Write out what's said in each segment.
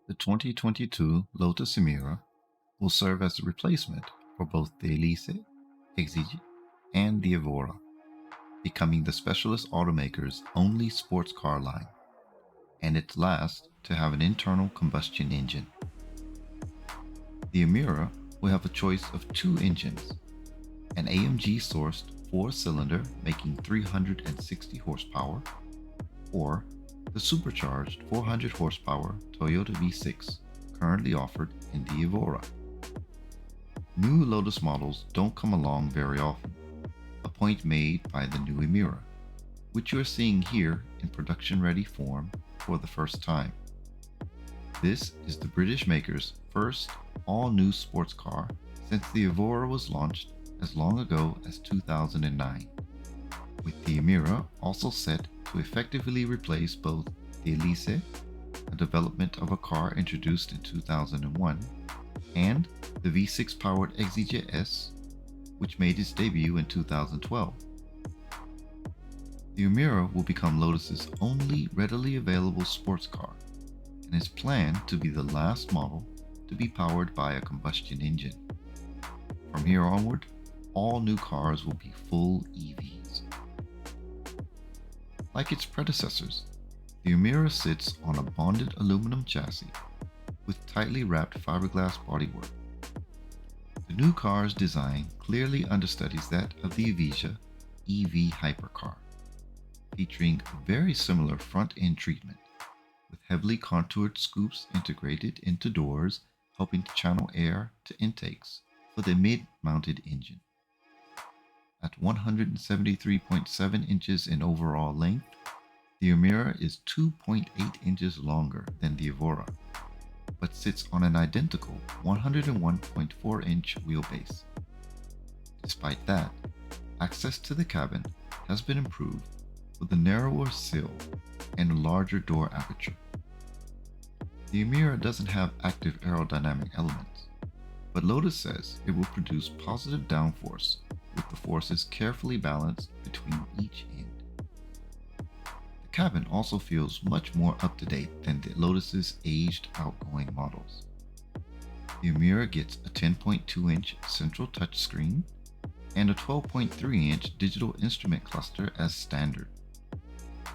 The 2022 Lotus Emira will serve as the replacement for both the Elise, Exige, and the Evora, becoming the specialist automaker's only sports car line, and its last to have an internal combustion engine. The Emira will have a choice of two engines, an AMG-sourced 4-cylinder making 360 horsepower, or the supercharged 400 horsepower Toyota V6 currently offered in the Evora. New Lotus models don't come along very often, a point made by the new Emira, which you are seeing here in production-ready form for the first time. This is the British maker's first all-new sports car since the Evora was launched as long ago as 2009, with the Emira also set to effectively replace both the Elise, a development of a car introduced in 2001, and the V6-powered Exige S, which made its debut in 2012. The Emira will become Lotus's only readily available sports car and is planned to be the last model to be powered by a combustion engine. From here onward, all new cars will be full EVs. Like its predecessors, the Emira sits on a bonded aluminum chassis with tightly wrapped fiberglass bodywork. The new car's design clearly understudies that of the Evija EV hypercar, featuring a very similar front-end treatment, with heavily contoured scoops integrated into doors helping to channel air to intakes for the mid-mounted engine. At 173.7 inches in overall length, the Emira is 2.8 inches longer than the Evora, but sits on an identical 101.4-inch wheelbase. Despite that, access to the cabin has been improved with a narrower sill and a larger door aperture. The Emira doesn't have active aerodynamic elements, but Lotus says it will produce positive downforce with the forces carefully balanced between each end. The cabin also feels much more up-to-date than the Lotus's aged outgoing models. The Emira gets a 10.2-inch central touchscreen and a 12.3-inch digital instrument cluster as standard,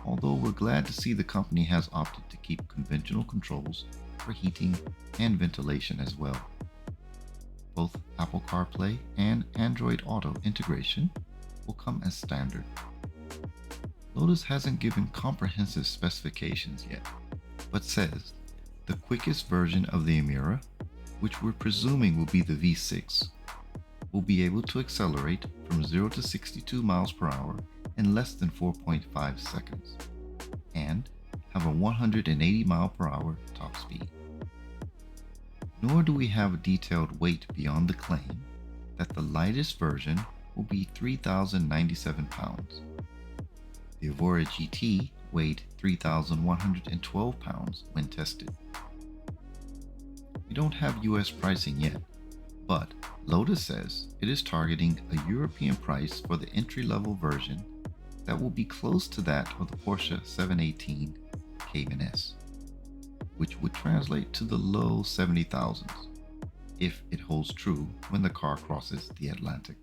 although we're glad to see the company has opted to keep conventional controls for heating and ventilation as well. Both Apple CarPlay and Android Auto integration will come as standard. Lotus hasn't given comprehensive specifications yet, but says the quickest version of the Emira, which we're presuming will be the V6, will be able to accelerate from 0 to 62 miles per hour in less than 4.5 seconds, and have a 180 mile per hour top speed. Nor do we have a detailed weight beyond the claim that the lightest version will be 3,097 pounds. The Evora GT weighed 3,112 pounds when tested. We don't have US pricing yet, but Lotus says it is targeting a European price for the entry-level version that will be close to that of the Porsche 718 Cayman S, which would translate to the low 70,000s if it holds true when the car crosses the Atlantic.